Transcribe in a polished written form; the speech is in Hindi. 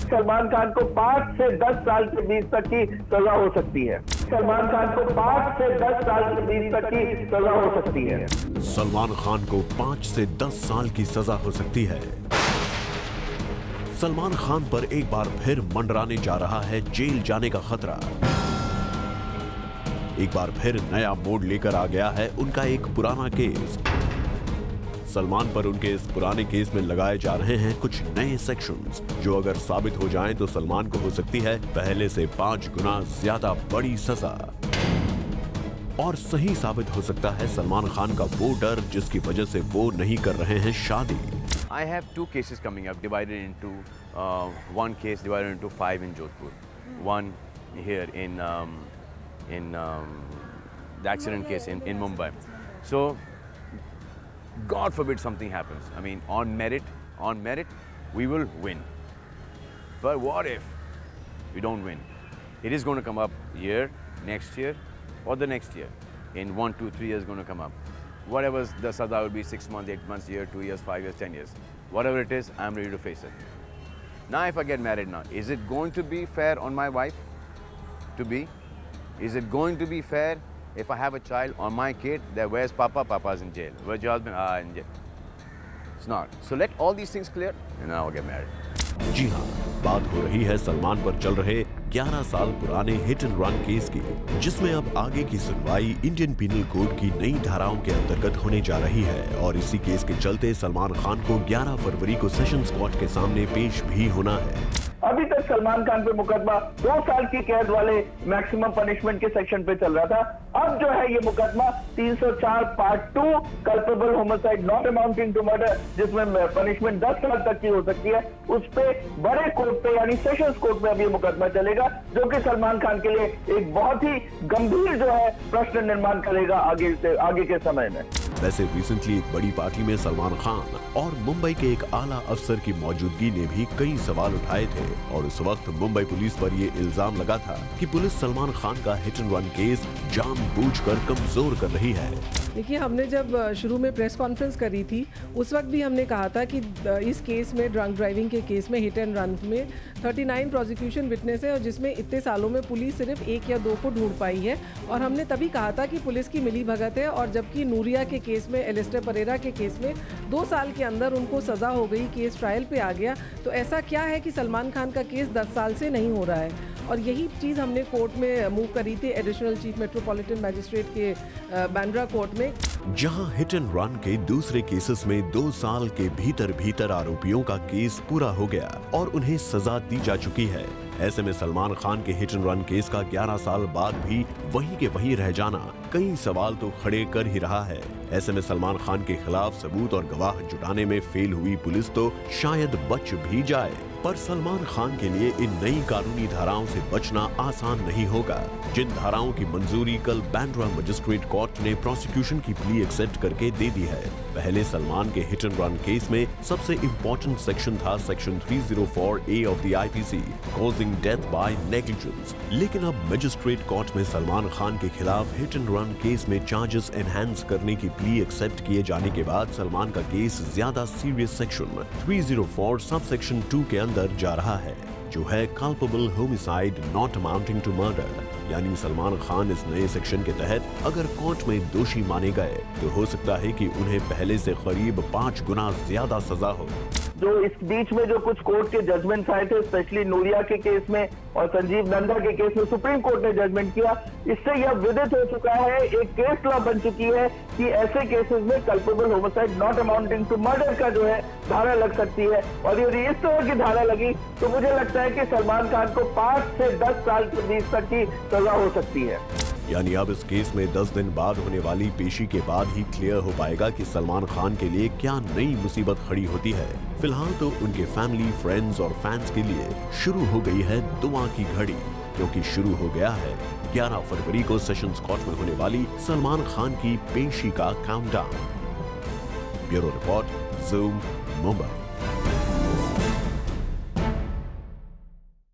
सलमान खान को 5 से 10 साल के बीच तक की सजा हो सकती है। सलमान खान को 5 से 10 साल के बीच तक की सजा हो सकती है। सलमान खान को 5 से 10 साल की सजा हो सकती है। सलमान खान पर एक बार फिर मंडराने जा रहा है जेल जाने का खतरा। एक बार फिर नया मोड़ लेकर आ गया है उनका एक पुराना केस। सलमान पर उनके इस पुराने केस में लगाए जा रहे हैं कुछ नए सेक्शंस, जो अगर साबित हो जाएं तो सलमान को हो सकती है पहले से 5 गुना ज्यादा बड़ी सजा। और सही साबित हो सकता है सलमान खान का वो डर जिसकी वजह से वो नहीं कर रहे हैं शादी। I have 2 cases coming up, divided into one case divided into 5 in Jodhpur, one here in the accident case in Mumbai. So, God forbid something happens. I mean, on merit, we will win. But what if we don't win? It is going to come up here, next year, or the next year. In 1, 2, 3 years, going to come up. Whatever the sada will be, 6 months, 8 months, year, 2 years, 5 years, 10 years. Whatever it is, I'm ready to face it. Now, if I get married now, is it going to be fair on my wife to be? Is it going to be fair if I have a child on my kid that where's Papa? Papa's in jail. Where's your husband? In jail. It's not. So let all these things clear and now I'll get married. जी हाँ, बात हो रही है सलमान पर चल रहे 11 साल पुराने हिट एंड रन केस की, जिसमें अब आगे की सुनवाई इंडियन पीनल कोड की नई धाराओं के अंतर्गत होने जा रही है। और इसी केस के चलते सलमान खान को 11 फरवरी को सेशंस कोर्ट के सामने पेश भी होना है। अभी तक सलमान खान पे मुकदमा 2 साल की कैद वाले मैक्सिमम पनिशमेंट के सेक्शन पे चल रहा था। अब जो है ये मुकदमा 304 part 2 culpable homicide not amounting to murder, जिसमें पनिशमेंट 10 साल तक की हो सकती है, उस पे बड़े कोर्ट पे यानी सेशंस कोर्ट में अब ये मुकदमा चलेगा, जो कि सलमान खान के लिए एक बहुत ही गंभीर जो है प्रश्न निर्माण करेगा आगे के समय में। वैसे रिसेंटली एक बड़ी पार्टी में सलमान खान और मुंबई के एक आला अफसर की मौजूदगी ने भी कई सवाल उठाए थे और उस वक्त मुंबई पुलिस पर ये इल्जाम लगा था कि पुलिस सलमान खान का हिट एंड रन केस जानबूझकर कमजोर कर रही है। देखिए, हमने जब शुरू में प्रेस कॉन्फ्रेंस करी थी उस वक्त भी हमने कहा था कि इस केस में ड्रंक ड्राइविंग के केस में हिट एंड रन में 39 प्रोसिक्यूशन विटनेस है और जिसमें इतने सालों में पुलिस सिर्फ 1 या 2 को ढूंढ पाई है। और हमने तभी कहा था कि पुलिस की मिली भगत है, और जबकि नूरिया के केस में, एलिस्टर परेरा के केस में 2 साल के अंदर उनको सज़ा हो गई, केस ट्रायल पे आ गया, तो ऐसा क्या है कि सलमान खान का केस 10 साल से नहीं हो रहा है। और यही चीज़ हमने कोर्ट में मूव करी थी एडिशनल चीफ मेट्रोपॉलिटन मैजिस्ट्रेट के बांद्रा कोर्ट में, जहां हिट एंड रन के दूसरे केसेस में 2 साल के भीतर आरोपियों का केस पूरा हो गया और उन्हें सजा दी जा चुकी है। ऐसे में सलमान खान के हिट एंड रन केस का 11 साल बाद भी वहीं के वहीं रह जाना कई सवाल तो खड़े कर ही रहा है। ऐसे में सलमान खान के खिलाफ सबूत और गवाह जुटाने में फेल हुई पुलिस तो शायद बच भी जाए, पर सलमान खान के लिए इन नई कानूनी धाराओं से बचना आसान नहीं होगा, जिन धाराओं की मंजूरी कल बांद्रा मजिस्ट्रेट कोर्ट ने प्रोसिक्यूशन की प्ली एक्सेप्ट करके दे दी है। पहले सलमान के हिट एंड रन केस में सबसे इम्पोर्टेंट सेक्शन था section 304A of the IPC, causing death by negligence. लेकिन अब मजिस्ट्रेट कोर्ट में सलमान खान के खिलाफ हिट एंड रन केस में चार्जेस एनहांस करने की प्ली एक्सेप्ट किए जाने के बाद सलमान का केस ज्यादा सीरियस सेक्शन 304 सब सेक्शन 2 के अंदर जा रहा है, जो है culpable homicide not amounting to murder. यानी सलमान खान इस नए सेक्शन के तहत अगर कोर्ट में दोषी माने गए तो हो सकता है कि उन्हें पहले से करीब 5 गुना ज्यादा सजा हो। जो इस बीच में जो कुछ कोर्ट के जजमेंट्स आए थे, स्पेशली नूरिया के केस में और संजीव नंदा के केस में सुप्रीम कोर्ट ने जजमेंट किया, इससे यह विदित हो चुका है, एक केस लॉ बन चुकी है कि ऐसे केसेस में culpable homicide not amounting to murder का जो है धारा लग सकती है। और यदि इस तरह की धारा लगी तो मुझे लगता है कि सलमान खान को 5 से 10 साल के बीच तक की सजा हो सकती है। यानी अब इस केस में 10 दिन बाद होने वाली पेशी के बाद ही क्लियर हो पाएगा कि सलमान खान के लिए क्या नई मुसीबत खड़ी होती है। फिलहाल तो उनके फैमिली, फ्रेंड्स और फैंस के लिए शुरू हो गई है दुआ की घड़ी, क्योंकि शुरू हो गया है 11 फरवरी को सेशंस कोर्ट में होने वाली सलमान खान की पेशी का countdown. Bureau report, zoom, Mumbai.